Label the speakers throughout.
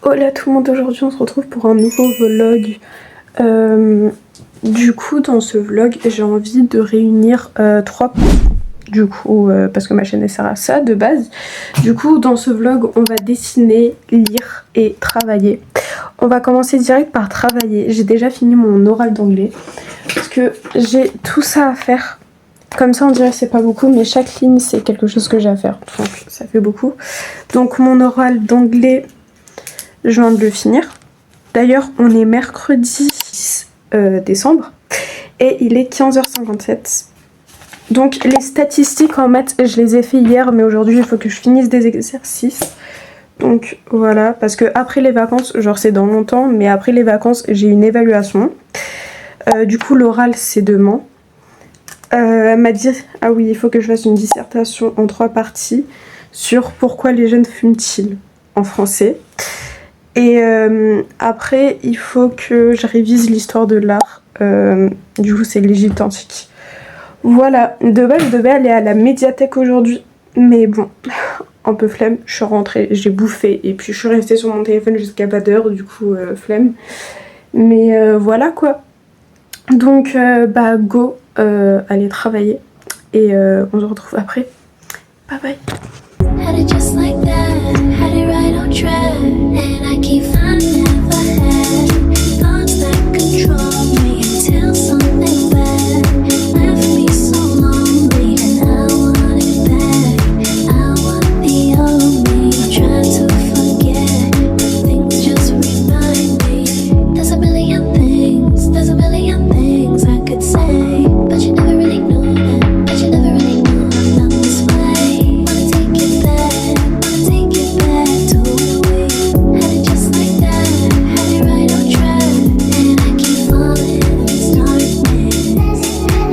Speaker 1: Hola tout le monde, aujourd'hui on se retrouve pour un nouveau vlog. Du coup dans ce vlog j'ai envie de réunir 3 points. Du coup parce que ma chaîne elle sert à ça de base. Du coup dans ce vlog on va dessiner, lire et travailler. On va commencer direct par travailler. J'ai déjà fini mon oral d'anglais parce que j'ai tout ça à faire. Comme ça on dirait que c'est pas beaucoup, mais chaque ligne c'est quelque chose que j'ai à faire, donc ça fait beaucoup. Donc mon oral d'anglais, je viens de le finir. D'ailleurs on est mercredi 6 décembre et il est 15h57. Donc les statistiques en maths je les ai fait hier, mais aujourd'hui il faut que je finisse des exercices. Donc voilà, parce que après les vacances, genre c'est dans longtemps, mais après les vacances j'ai une évaluation. Du coup l'oral c'est demain. Elle m'a dit, ah oui, il faut que je fasse une dissertation en 3 parties sur pourquoi les jeunes fument-ils en français. Et après, il faut que je révise l'histoire de l'art. Du coup, c'est l'Égypte antique. Voilà, de base, je devais aller à la médiathèque aujourd'hui. Mais bon, un peu flemme. Je suis rentrée, j'ai bouffé et puis je suis restée sur mon téléphone jusqu'à pas d'heure. Du coup, flemme. Mais voilà quoi. Donc, bah, go. Aller travailler et on se retrouve après. Bye bye. Had it just like that, had it right on track, and I keep finding never had thoughts that control me until something bad left me so lonely, and I want it back. I want the old me, try to forget, but things just remind me. There's a million things I could say, but you never really knew that, but you never really knew I felt this way. Wanna take it back to when we had it just like that, had it right on track, and I keep falling in this darkness,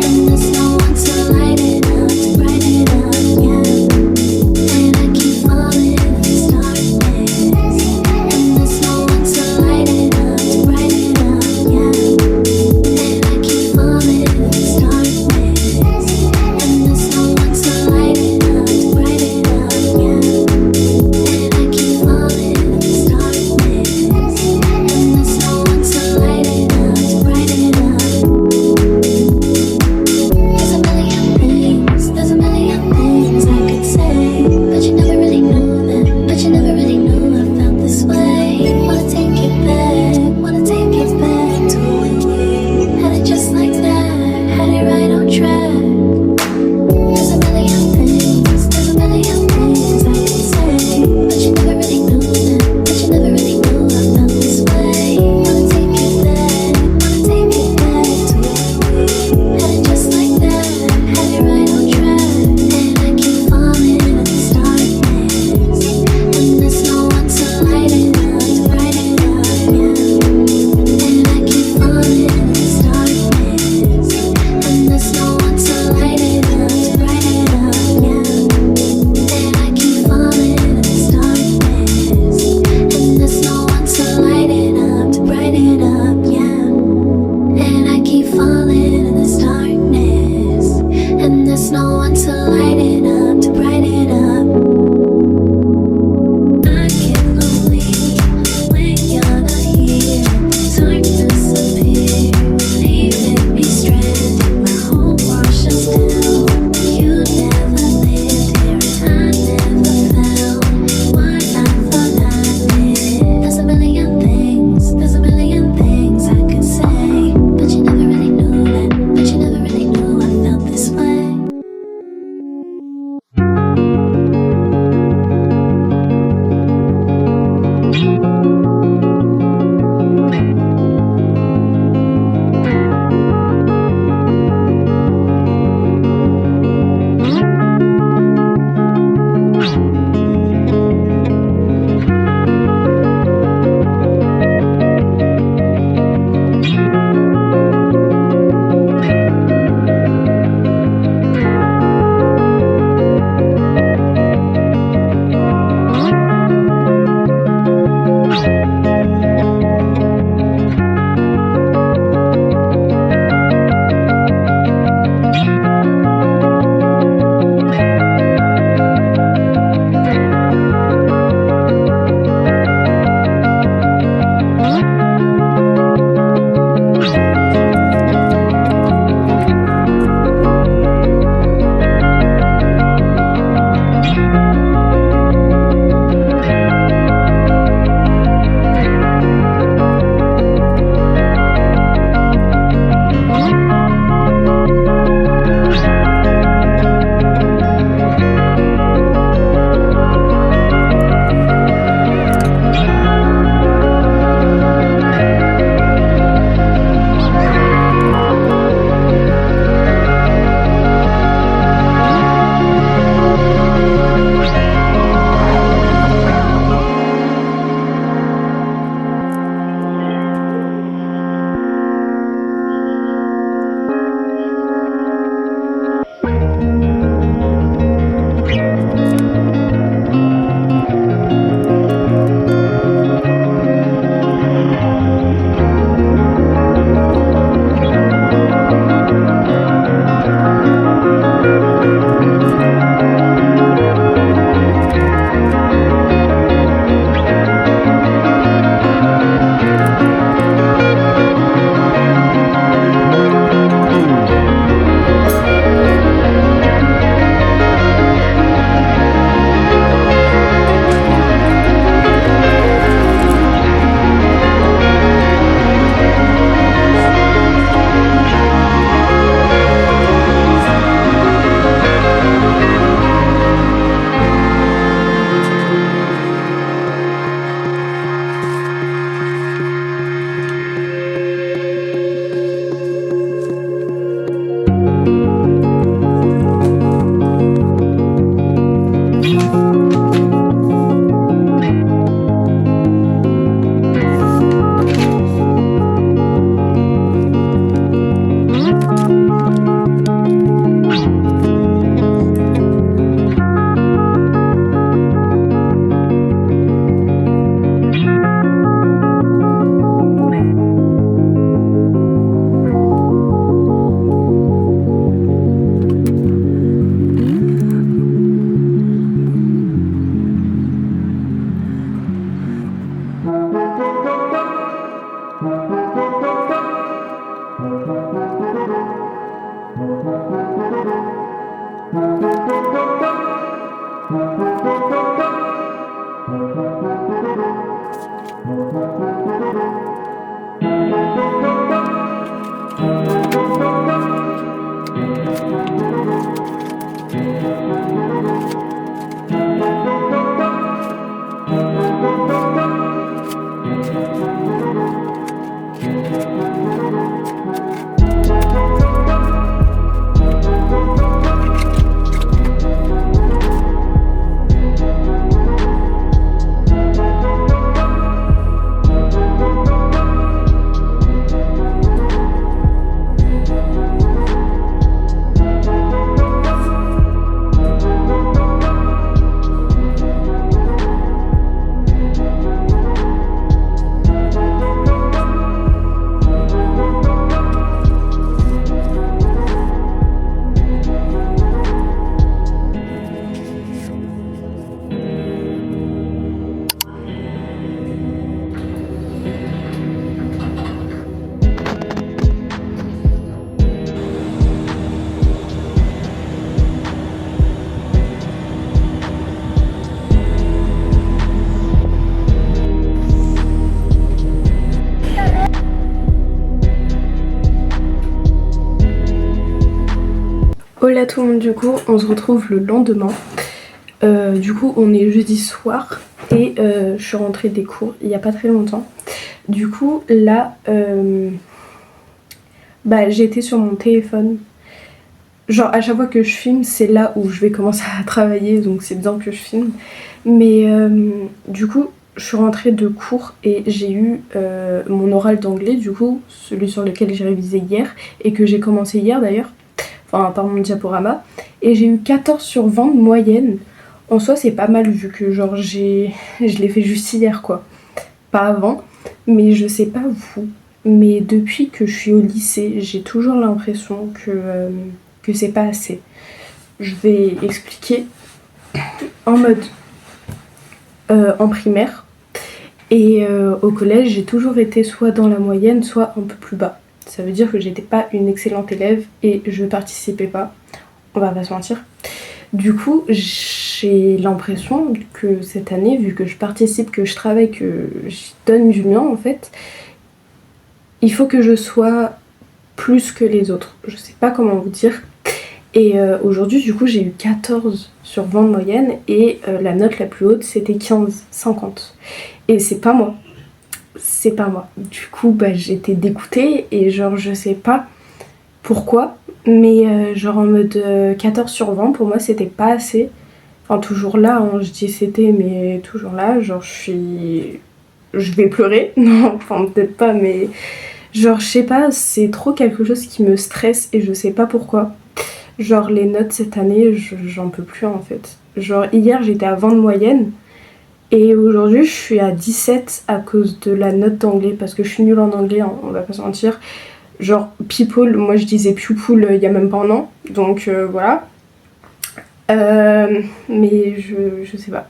Speaker 1: and there's no one to light it up, to brighten it up, yeah. And I keep falling in this darkness, and there's no one to light it up, to brighten it up, yeah. And I keep falling in this darkness, and there's no one to light it up, to brighten it up, yeah. And I keep falling in this darkness, and there's no one to light it up, to brighten it up. There's a million things I could say, but you never really knew that, but you never really knew I felt this way. Wanna take it back to when we had it just like that, had it right on track. There's a million things I could say, but you never really knew that, but you never really knew I felt this way. Wanna take it back to when we had it just like that, had it right on track. And I keep falling in this darkness, and there's no one to light it up, to brighten it up, yeah. And I keep falling in this darkness, and there's no one to light it up, to brighten it up, yeah. And I keep falling in this darkness, and there's no one to light it up, to brighten it up, yeah. And I keep falling in this darkness, and there's no one to light it up, to brighten it up. I get lonely when you're not here. Darkness appears, leaving me stranded. My whole world shuts down. You never lived here, and I never found what I thought I did. There's a million things I could say, but you never really knew that, but you never really knew I felt this way. Hola tout le monde, du coup on se retrouve le lendemain. Du coup on est jeudi soir et je suis rentrée des cours il n'y a pas très longtemps. Du coup là j'ai été sur mon téléphone. Genre à chaque fois que je filme c'est là où je vais commencer à travailler, donc c'est bien que je filme. Mais du coup je suis rentrée de cours et j'ai eu mon oral d'anglais, du coup celui sur lequel j'ai révisé hier et que j'ai commencé hier d'ailleurs. Enfin, par mon diaporama, et j'ai eu 14 sur 20 de moyenne. En soi c'est pas mal vu que genre je l'ai fait juste hier quoi, pas avant. Mais je sais pas vous, mais depuis que je suis au lycée j'ai toujours l'impression que c'est pas assez. Je vais expliquer. En mode en primaire et au collège j'ai toujours été soit dans la moyenne soit un peu plus bas. Ça veut dire que j'étais pas une excellente élève et je participais pas, on va pas se mentir. Du coup, j'ai l'impression que cette année, vu que je participe, que je travaille, que je donne du mien en fait, il faut que je sois plus que les autres. Je sais pas comment vous dire. Et aujourd'hui, du coup, j'ai eu 14 sur 20 de moyenne et la note la plus haute, c'était 15,50. Et c'est pas moi. C'est pas moi. Du coup j'étais dégoûtée et genre je sais pas pourquoi, mais genre en mode 14 sur 20 pour moi c'était pas assez. Enfin toujours là, hein, je dis c'était mais toujours là, genre je vais pleurer. Non, enfin peut-être pas, mais genre je sais pas, c'est trop quelque chose qui me stresse et je sais pas pourquoi. Genre les notes cette année, j'en peux plus en fait. Genre hier j'étais à 20 de moyenne. Et aujourd'hui, je suis à 17 à cause de la note d'anglais, parce que je suis nulle en anglais, hein, on va pas se mentir. Genre, people, moi je disais pupil il y a même pas un an, donc voilà. Mais je sais pas.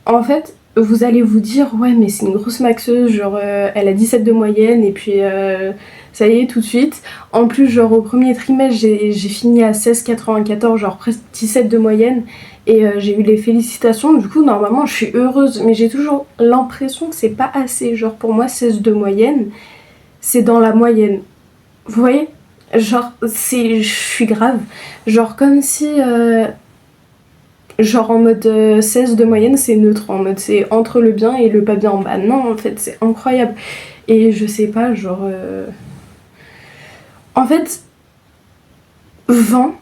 Speaker 1: En fait, vous allez vous dire, ouais, mais c'est une grosse maxeuse, genre elle a 17 de moyenne, et puis ça y est, tout de suite. En plus, genre au premier trimestre, j'ai fini à 16,94, genre presque 17 de moyenne. Et j'ai eu les félicitations, du coup normalement je suis heureuse, mais j'ai toujours l'impression que c'est pas assez. Genre pour moi 16 de moyenne, c'est dans la moyenne. Vous voyez? Genre je suis grave. Genre comme si genre en mode 16 de moyenne c'est neutre, en mode c'est entre le bien et le pas bien. Bah non en fait c'est incroyable. Et je sais pas, genre en fait 20,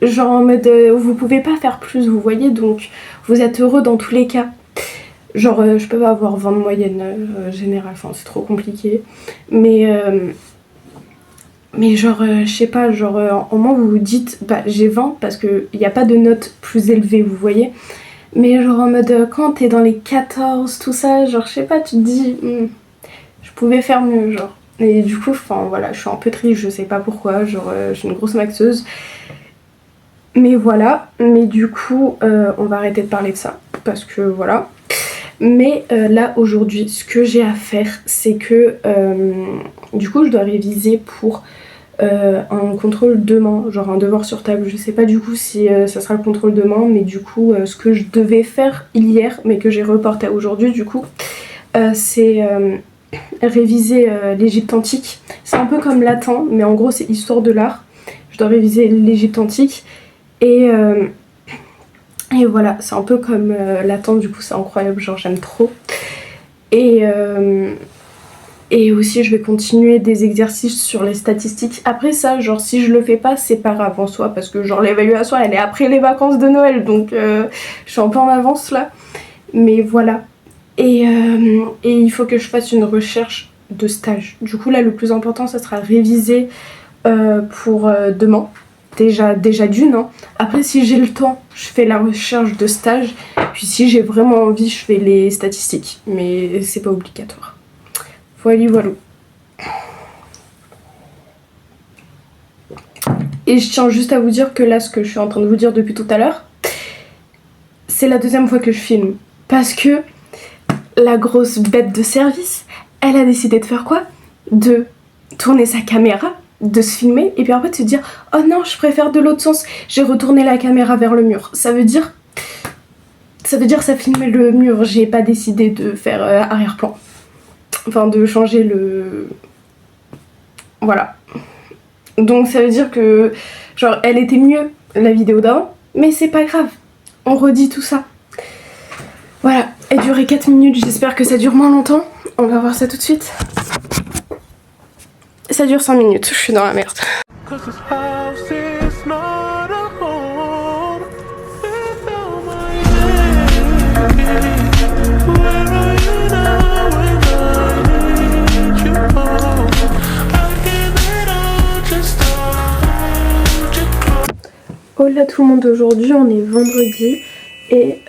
Speaker 1: genre en mode vous pouvez pas faire plus, vous voyez, donc vous êtes heureux dans tous les cas. Genre je peux pas avoir 20 de moyenne générale, enfin c'est trop compliqué. Mais genre je sais pas, genre au moins vous vous dites bah j'ai 20 parce qu'il n'y a pas de note plus élevée, vous voyez. Mais genre en mode quand t'es dans les 14, tout ça, genre je sais pas, tu te dis je pouvais faire mieux, genre. Et du coup, enfin voilà, je suis un peu triste, je sais pas pourquoi, genre je suis une grosse maxeuse. Mais voilà, mais du coup on va arrêter de parler de ça, parce que voilà. Mais là aujourd'hui ce que j'ai à faire c'est que du coup je dois réviser pour un contrôle demain, genre un devoir sur table. Je sais pas du coup si ça sera le contrôle demain, mais du coup ce que je devais faire hier mais que j'ai reporté à aujourd'hui du coup c'est réviser l'Égypte antique. C'est un peu comme latin, mais en gros c'est histoire de l'art. Je dois réviser l'Égypte antique et voilà, c'est un peu comme latin, du coup c'est incroyable, genre j'aime trop. Et aussi je vais continuer des exercices sur les statistiques. Après ça, genre si je le fais pas, c'est pas grave en soi, parce que genre l'évaluation elle est après les vacances de Noël, donc je suis un peu en avance là. Mais voilà. Et il faut que je fasse une recherche de stage. Du coup là le plus important ça sera réviser pour demain. Déjà d'une, hein. Après si j'ai le temps, je fais la recherche de stage. Puis si j'ai vraiment envie, je fais les statistiques. Mais c'est pas obligatoire. Voilà. Et je tiens juste à vous dire que là, ce que je suis en train de vous dire depuis tout à l'heure, c'est la deuxième fois que je filme. Parce que la grosse bête de service, elle a décidé de faire quoi? De tourner sa caméra, de se filmer, et puis après de se dire « Oh non, je préfère de l'autre sens, j'ai retourné la caméra vers le mur. » Ça veut dire ça filmait le mur, j'ai pas décidé de faire arrière-plan. Enfin, de changer le... Voilà. Donc ça veut dire que, genre, elle était mieux, la vidéo d'avant, mais c'est pas grave. On redit tout ça. Voilà, elle durait 4 minutes, j'espère que ça dure moins longtemps. On va voir ça tout de suite. Ça dure 5 minutes, je suis dans la merde. Hola tout le monde, aujourd'hui on est vendredi et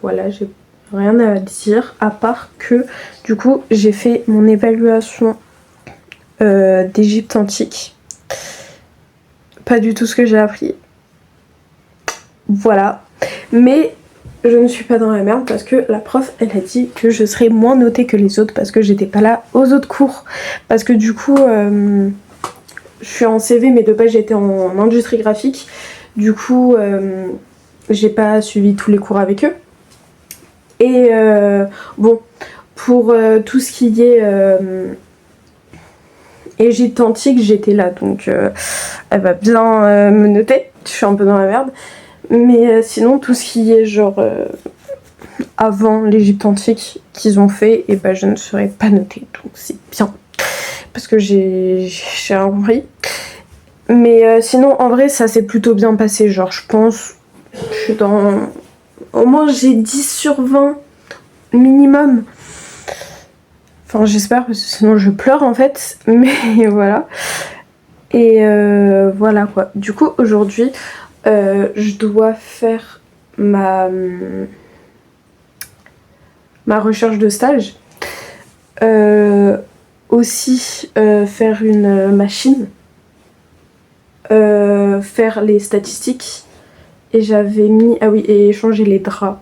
Speaker 1: voilà, j'ai rien à dire à part que du coup j'ai fait mon évaluation d'Égypte antique. Pas du tout ce que j'ai appris. Voilà, mais je ne suis pas dans la merde parce que la prof elle a dit que je serais moins notée que les autres parce que j'étais pas là aux autres cours. Parce que du coup... je suis en CV mais de base j'étais en industrie graphique. Du coup j'ai pas suivi tous les cours avec eux. Et bon, pour tout ce qui est Égypte antique, j'étais là. Donc elle va bien me noter. Je suis un peu dans la merde. Mais sinon tout ce qui est genre avant l'Égypte antique qu'ils ont fait, et ben je ne serai pas notée. Donc c'est bien. Parce que j'ai rien compris. Mais sinon en vrai ça s'est plutôt bien passé, genre je pense je suis dans... Au moins j'ai 10 sur 20 minimum. Enfin j'espère parce que sinon je pleure en fait. Mais voilà. Et voilà quoi. Du coup aujourd'hui je dois faire ma recherche de stage. Aussi faire une machine, faire les statistiques, et j'avais mis, ah oui, et changer les draps.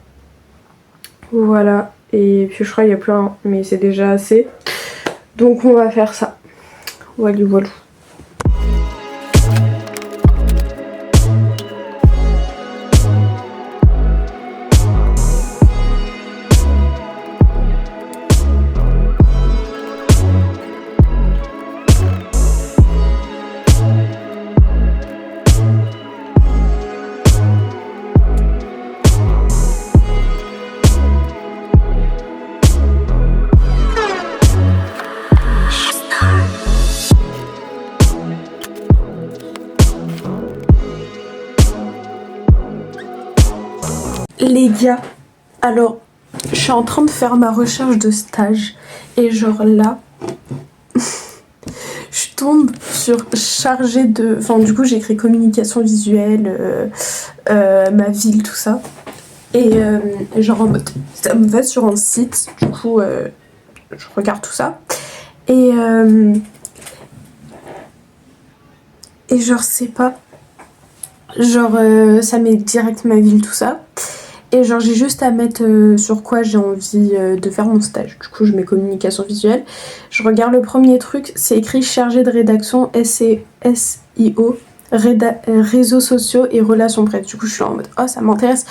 Speaker 1: Voilà, et puis je crois qu'il n'y a plus un, mais c'est déjà assez. Donc on va faire ça. Voilà, voilà. Les gars, alors je suis en train de faire ma recherche de stage et genre là je tombe sur chargé de... Enfin du coup j'ai écrit communication visuelle, ma ville, tout ça. Et genre en mode ça me va sur un site, du coup je regarde tout ça. Et genre c'est pas... Genre ça met direct ma ville, tout ça. Et genre j'ai juste à mettre sur quoi j'ai envie de faire mon stage. Du coup je mets communication visuelle. Je regarde le premier truc, c'est écrit chargé de rédaction SEO, réseaux sociaux et relations presse. Du coup je suis en mode oh ça m'intéresse.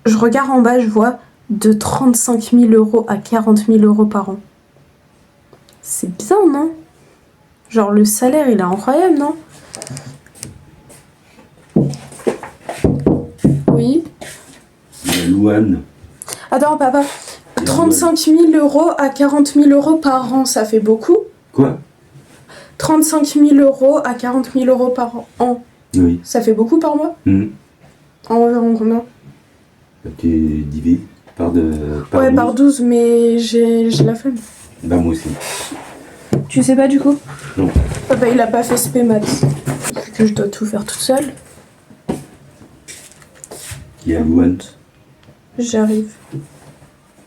Speaker 1: Je regarde en bas, je vois de 35 000 € à 40 000 € par an. C'est bien, non? Genre, le salaire, il est incroyable, non? Oui.
Speaker 2: La Louane.
Speaker 1: Attends, papa. 35 000 € à 40 000 € par an, ça fait beaucoup?
Speaker 2: Quoi?
Speaker 1: 35 000 € à 40 000 € par an.
Speaker 2: Oui.
Speaker 1: Ça fait beaucoup par mois? Environ combien?
Speaker 2: Tu divises par
Speaker 1: ouais, 12. Par 12, mais j'ai la flemme.
Speaker 2: Bah, moi aussi.
Speaker 1: Tu sais pas du coup?
Speaker 2: Non.
Speaker 1: Papa, il a pas fait SP maths. Vu que je dois tout faire toute seule.
Speaker 2: Qui a Louane?
Speaker 1: J'arrive.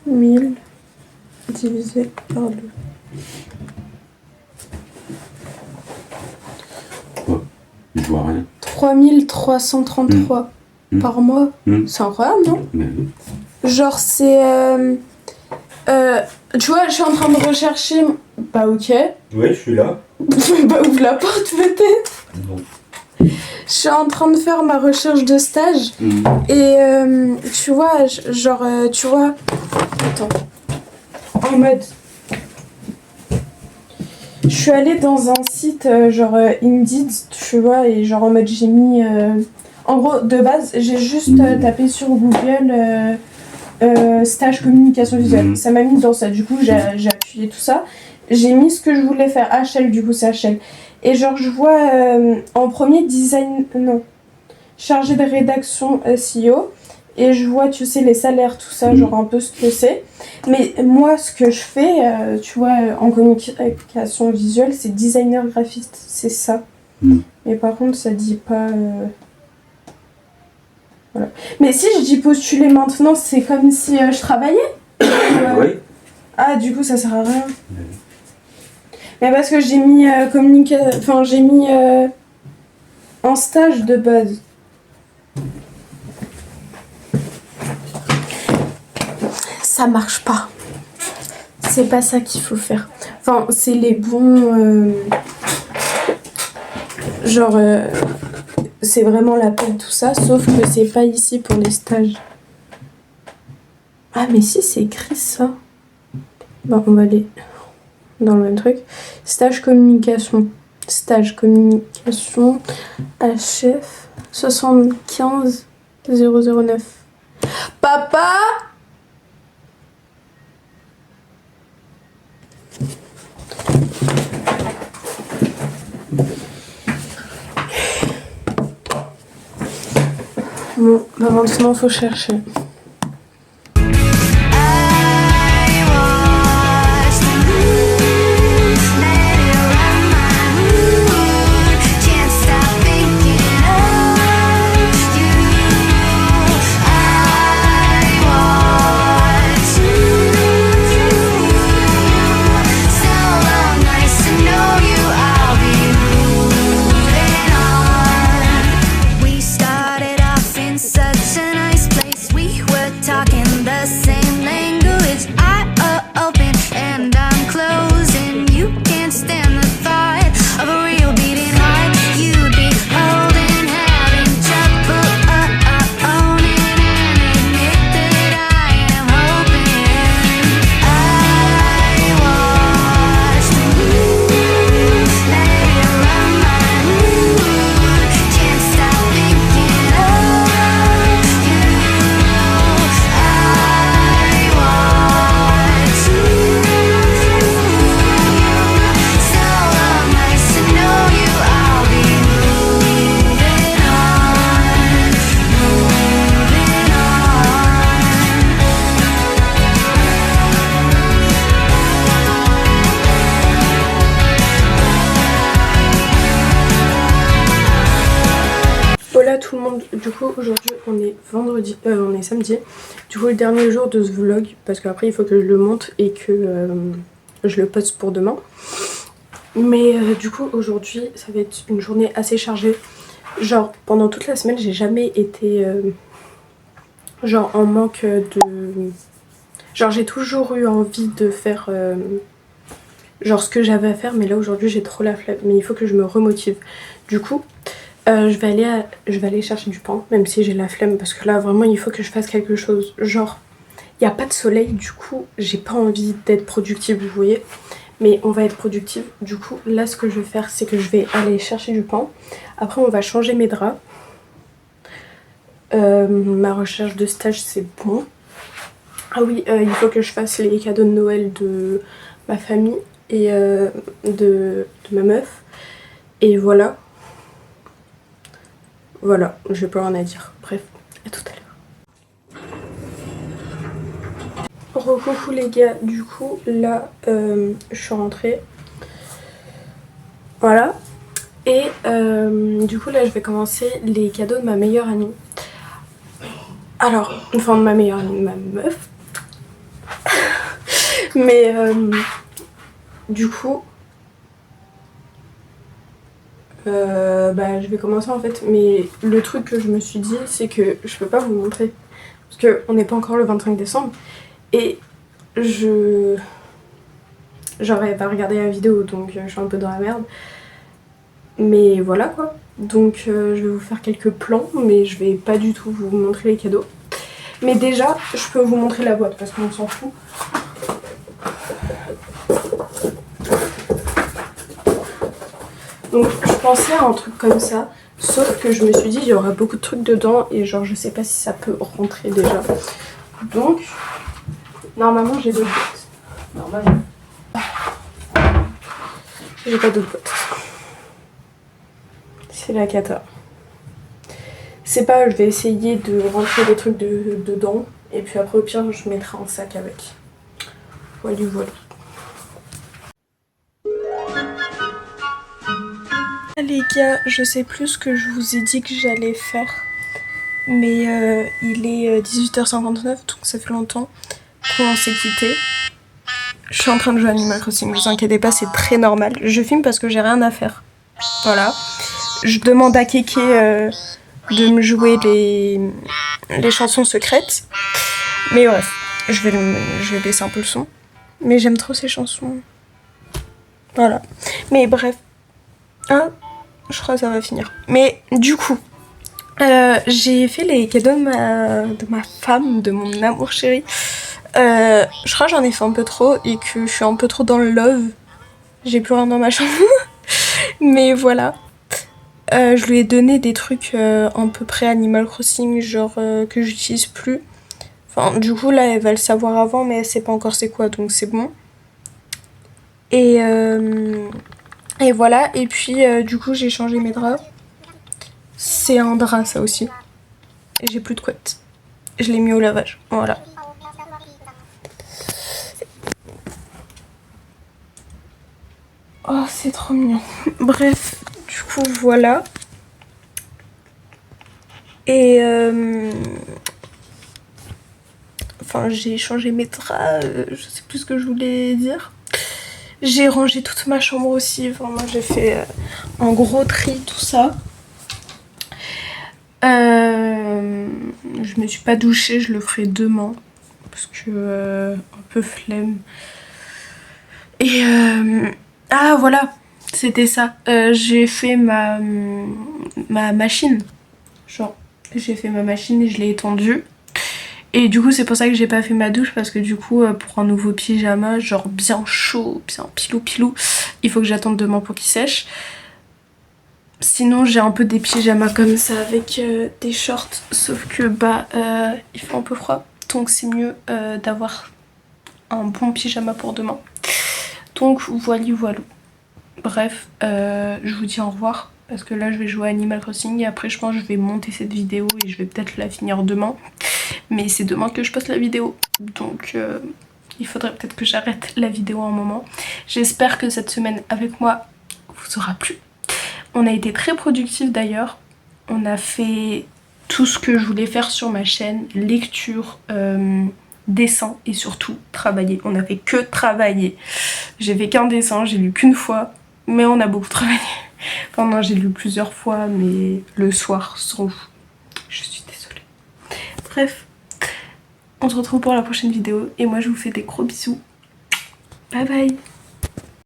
Speaker 1: 1000 divisé par 2.
Speaker 2: Quoi? Je vois rien.
Speaker 1: 3333 par mois. C'est incroyable, non?
Speaker 2: Mais oui.
Speaker 1: Genre, c'est... tu vois, je suis en train de rechercher... Bah, ok.
Speaker 2: Ouais, je suis là.
Speaker 1: Bah, ouvre la porte, peut-être.
Speaker 2: Non.
Speaker 1: Je suis en train de faire ma recherche de stage. Et tu vois, genre, tu vois... Attends. En mode... Je suis allée dans un site genre Indeed, tu vois, et genre en mode j'ai mis... En gros, de base, j'ai juste tapé sur Google stage communication visuelle. Ça m'a mis dans ça. Du coup, j'ai appuyé tout ça. J'ai mis ce que je voulais faire. HL, du coup, c'est HL. Et genre, je vois en premier design... Non. Chargé de rédaction SEO. Et je vois, tu sais, les salaires, tout ça, genre un peu ce que c'est. Mais moi, ce que je fais, tu vois, en communication visuelle, c'est designer graphiste. C'est ça. Mais par contre, ça dit pas... Voilà. Mais si je dis postuler maintenant, c'est comme si je travaillais.
Speaker 2: Oui.
Speaker 1: Ah, du coup, ça sert à rien. Mais parce que j'ai mis Enfin, j'ai mis en stage de base. Ça marche pas. C'est pas ça qu'il faut faire. Enfin, c'est les bons... genre... c'est vraiment la peine tout ça, sauf que c'est pas ici pour les stages. Ah, mais si, c'est écrit ça. Bon, on va aller dans le même truc. Stage communication. Stage communication. HF 75 009. Papa! Bon, bah maintenant faut chercher. Voilà tout le monde, du coup aujourd'hui on est vendredi, on est samedi. Du coup le dernier jour de ce vlog, parce qu'après il faut que je le monte et que je le poste pour demain. Mais du coup aujourd'hui ça va être une journée assez chargée. Genre pendant toute la semaine j'ai jamais été genre en manque de... Genre j'ai toujours eu envie de faire genre ce que j'avais à faire, mais là aujourd'hui j'ai trop la flemme. Mais il faut que je me remotive. Du coup je vais aller chercher du pain, même si j'ai la flemme, parce que là vraiment il faut que je fasse quelque chose. Genre il n'y a pas de soleil, du coup j'ai pas envie d'être productive, vous voyez. Mais on va être productive. Du coup là ce que je vais faire c'est que je vais aller chercher du pain. Après on va changer mes draps. Ma recherche de stage c'est bon. Ah oui, il faut que je fasse les cadeaux de Noël de ma famille et de ma meuf. Et voilà. Voilà, j'ai plus rien à dire. Bref, à tout à l'heure. Recoucou les gars, du coup là je suis rentrée. Voilà. Et du coup là je vais commencer les cadeaux de ma meilleure amie. Alors, enfin de ma meilleure amie, de ma meuf. Mais du coup je vais commencer en fait. Mais le truc que je me suis dit c'est que je peux pas vous montrer. Parce qu'on n'est pas encore le 25 décembre. Et j'aurais pas regardé la vidéo donc je suis un peu dans la merde. Mais voilà quoi. Donc je vais vous faire quelques plans mais je vais pas du tout vous montrer les cadeaux. Mais déjà je peux vous montrer la boîte parce qu'on s'en fout. Donc je pensais à un truc comme ça. Sauf que je me suis dit il y aura beaucoup de trucs dedans et genre je sais pas si ça peut rentrer déjà. Donc normalement j'ai d'autres boîtes. Normalement. J'ai pas d'autres boîtes. C'est la cata. C'est pas, je vais essayer de rentrer des trucs dedans. Et puis après au pire je mettrai un sac avec. Voilà voilà. Les gars, je sais plus ce que je vous ai dit que j'allais faire. Mais il est 18h59 donc ça fait longtemps qu'on s'est quitté. Je suis en train de jouer à Animal Crossing, ne vous inquiétez pas, c'est très normal. Je filme parce que j'ai rien à faire. Voilà. Je demande à Kéké de me jouer les chansons secrètes. Mais bref, je vais baisser un peu le son. Mais j'aime trop ces chansons. Voilà. Mais bref. Ah, je crois que ça va finir. Mais du coup, j'ai fait les cadeaux de ma femme, de mon amour chéri. Je crois que j'en ai fait un peu trop et que je suis un peu trop dans le love. J'ai plus rien dans ma chambre. Mais voilà. Je lui ai donné des trucs à peu près Animal Crossing, genre que j'utilise plus. Enfin, du coup, là, elle va le savoir avant, mais elle sait pas encore c'est quoi, donc c'est bon. Et voilà. Et puis, du coup, j'ai changé mes draps. C'est un drap, ça aussi. Et j'ai plus de couette. Je l'ai mis au lavage. Voilà. Oh, c'est trop mignon. Bref, du coup, voilà. Et enfin, j'ai changé mes draps. Je sais plus ce que je voulais dire. J'ai rangé toute ma chambre aussi. Enfin, moi, j'ai fait un gros tri, tout ça. Je me suis pas douchée, je le ferai demain. Parce que un peu flemme. Et ah voilà, c'était ça. J'ai fait ma machine. Genre, j'ai fait ma machine et je l'ai étendue. Et du coup, c'est pour ça que j'ai pas fait ma douche. Parce que du coup, pour un nouveau pyjama, genre bien chaud, bien pilou, il faut que j'attende demain pour qu'il sèche. Sinon, j'ai un peu des pyjamas comme ça avec des shorts. Sauf que il fait un peu froid. Donc c'est mieux d'avoir un bon pyjama pour demain. Donc voilà. Bref, je vous dis au revoir. Parce que là je vais jouer à Animal Crossing. Et après je pense que je vais monter cette vidéo. Et je vais peut-être la finir demain. Mais c'est demain que je poste la vidéo. Donc il faudrait peut-être que j'arrête la vidéo un moment. J'espère que cette semaine avec moi vous aura plu. On a été très productifs d'ailleurs. On a fait tout ce que je voulais faire sur ma chaîne. Lecture, dessin et surtout travailler. On a fait que travailler. J'ai fait qu'un dessin, j'ai lu qu'une fois. Mais on a beaucoup travaillé. Enfin non, j'ai lu plusieurs fois, mais le soir sans vous. Je suis désolée. Bref, on se retrouve pour la prochaine vidéo. Et moi je vous fais des gros bisous. Bye bye.